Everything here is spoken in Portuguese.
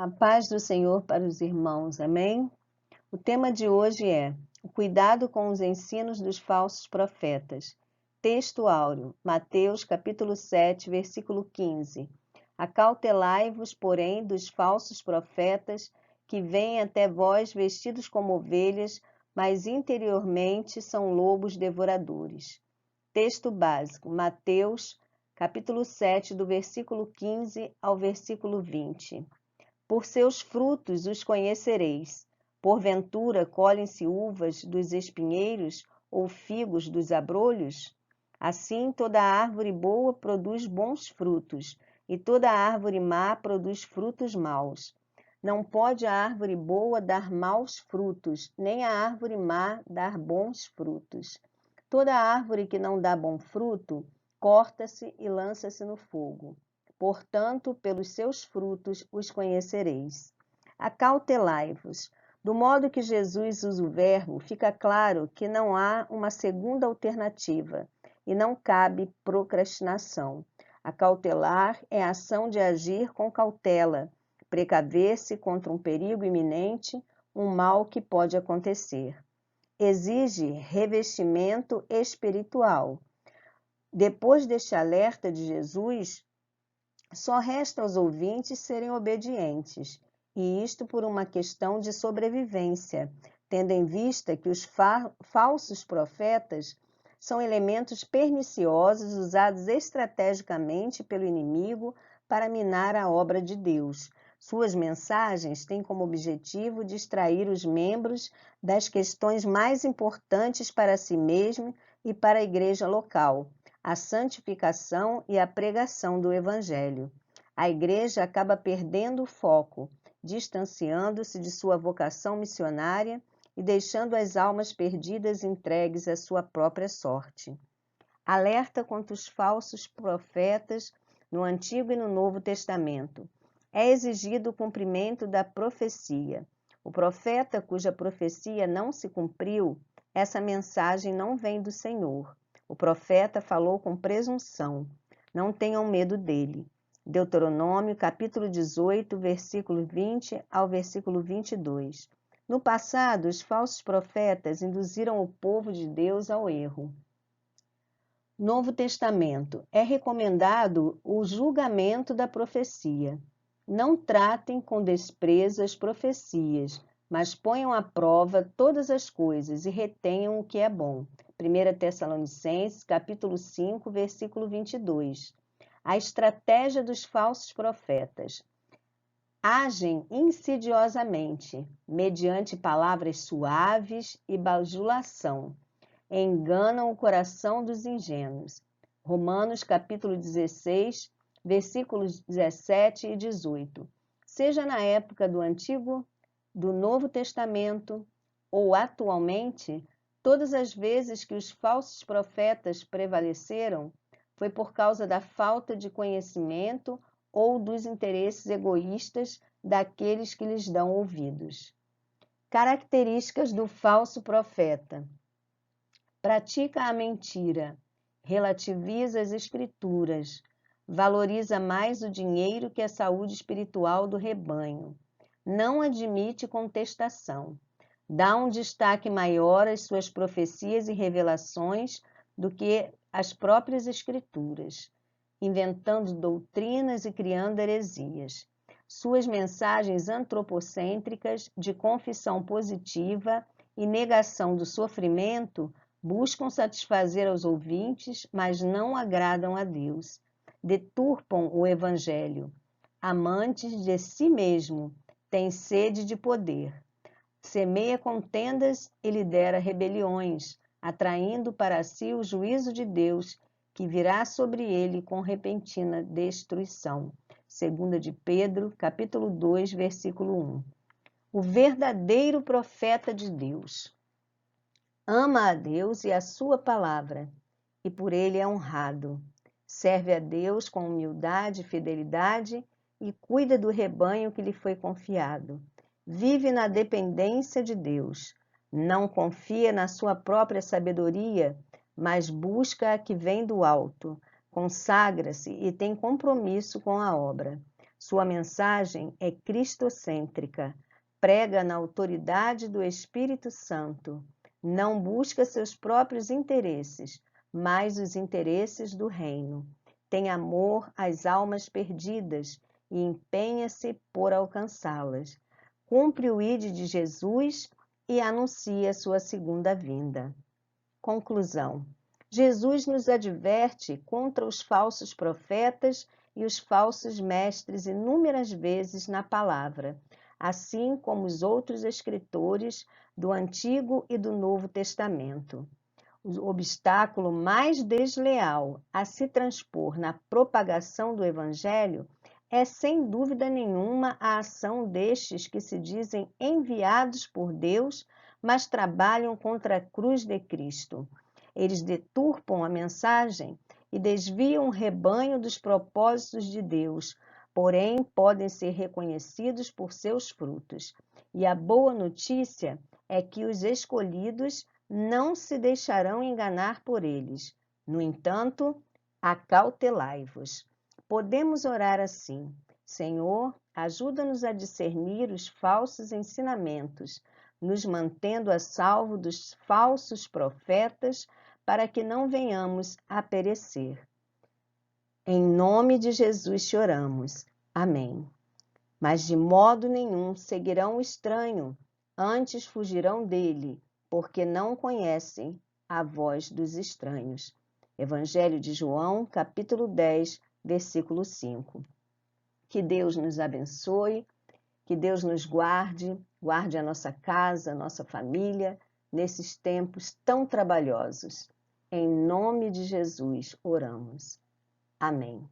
A paz do Senhor para os irmãos, amém? O tema de hoje é o cuidado com os ensinos dos falsos profetas. Texto áureo, Mateus capítulo 7, versículo 15. Acautelai-vos, porém, dos falsos profetas que vêm até vós vestidos como ovelhas, mas interiormente são lobos devoradores. Texto básico, Mateus capítulo 7, do versículo 15 ao versículo 20. Por seus frutos os conhecereis. Porventura colhem-se uvas dos espinheiros ou figos dos abrolhos? Assim toda árvore boa produz bons frutos, e toda árvore má produz frutos maus. Não pode a árvore boa dar maus frutos, nem a árvore má dar bons frutos. Toda árvore que não dá bom fruto, corta-se e lança-se no fogo. Portanto, pelos seus frutos os conhecereis. Acautelai-vos. Do modo que Jesus usa o verbo, fica claro que não há uma segunda alternativa e não cabe procrastinação. Acautelar é a ação de agir com cautela, precaver-se contra um perigo iminente, um mal que pode acontecer. Exige revestimento espiritual. Depois deste alerta de Jesus, só resta aos ouvintes serem obedientes, e isto por uma questão de sobrevivência, tendo em vista que os falsos profetas são elementos perniciosos usados estrategicamente pelo inimigo para minar a obra de Deus. Suas mensagens têm como objetivo distrair os membros das questões mais importantes para si mesmo e para a igreja local: a santificação e a pregação do Evangelho. A igreja acaba perdendo o foco, distanciando-se de sua vocação missionária e deixando as almas perdidas entregues à sua própria sorte. Alerta contra os falsos profetas no Antigo e no Novo Testamento. É exigido o cumprimento da profecia. O profeta cuja profecia não se cumpriu, essa mensagem não vem do Senhor. O profeta falou com presunção. Não tenham medo dele. Deuteronômio, capítulo 18, versículo 20 ao versículo 22. No passado, os falsos profetas induziram o povo de Deus ao erro. Novo Testamento. É recomendado o julgamento da profecia. Não tratem com desprezo as profecias, mas ponham à prova todas as coisas e retenham o que é bom. 1 Tessalonicenses, capítulo 5, versículo 22. A estratégia dos falsos profetas. Agem insidiosamente, mediante palavras suaves e bajulação. Enganam o coração dos ingênuos. Romanos, capítulo 16, versículos 17 e 18. Seja na época do Antigo, do Novo Testamento ou atualmente, todas as vezes que os falsos profetas prevaleceram, foi por causa da falta de conhecimento ou dos interesses egoístas daqueles que lhes dão ouvidos. Características do falso profeta. Pratica a mentira, relativiza as escrituras, valoriza mais o dinheiro que a saúde espiritual do rebanho, não admite contestação, dá um destaque maior às suas profecias e revelações do que às próprias escrituras, inventando doutrinas e criando heresias. Suas mensagens antropocêntricas de confissão positiva e negação do sofrimento buscam satisfazer aos ouvintes, mas não agradam a Deus. Deturpam o Evangelho. Amantes de si mesmo, têm sede de poder. Semeia contendas e lidera rebeliões, atraindo para si o juízo de Deus, que virá sobre ele com repentina destruição. 2 de Pedro, capítulo 2, versículo 1. O verdadeiro profeta de Deus. Ama a Deus e a sua palavra, e por ele é honrado. Serve a Deus com humildade e fidelidade e cuida do rebanho que lhe foi confiado. Vive na dependência de Deus. Não confia na sua própria sabedoria, mas busca a que vem do alto. Consagra-se e tem compromisso com a obra. Sua mensagem é cristocêntrica, prega na autoridade do Espírito Santo, não busca seus próprios interesses, mas os interesses do reino. Tem amor às almas perdidas e empenha-se por alcançá-las. Cumpre o ide de Jesus e anuncia sua segunda vinda. Conclusão. Jesus nos adverte contra os falsos profetas e os falsos mestres inúmeras vezes na palavra, assim como os outros escritores do Antigo e do Novo Testamento. O obstáculo mais desleal a se transpor na propagação do Evangelho é, sem dúvida nenhuma, a ação destes que se dizem enviados por Deus, mas trabalham contra a cruz de Cristo. Eles deturpam a mensagem e desviam o rebanho dos propósitos de Deus, porém podem ser reconhecidos por seus frutos. E a boa notícia é que os escolhidos não se deixarão enganar por eles. No entanto, acautelai-vos. Podemos orar assim: Senhor, ajuda-nos a discernir os falsos ensinamentos, nos mantendo a salvo dos falsos profetas, para que não venhamos a perecer. Em nome de Jesus te oramos. Amém. Mas de modo nenhum seguirão o estranho, antes fugirão dele, porque não conhecem a voz dos estranhos. Evangelho de João, capítulo 10, versículo 5. Que Deus nos abençoe, que Deus nos guarde, guarde a nossa casa, a nossa família, nesses tempos tão trabalhosos. Em nome de Jesus oramos. Amém.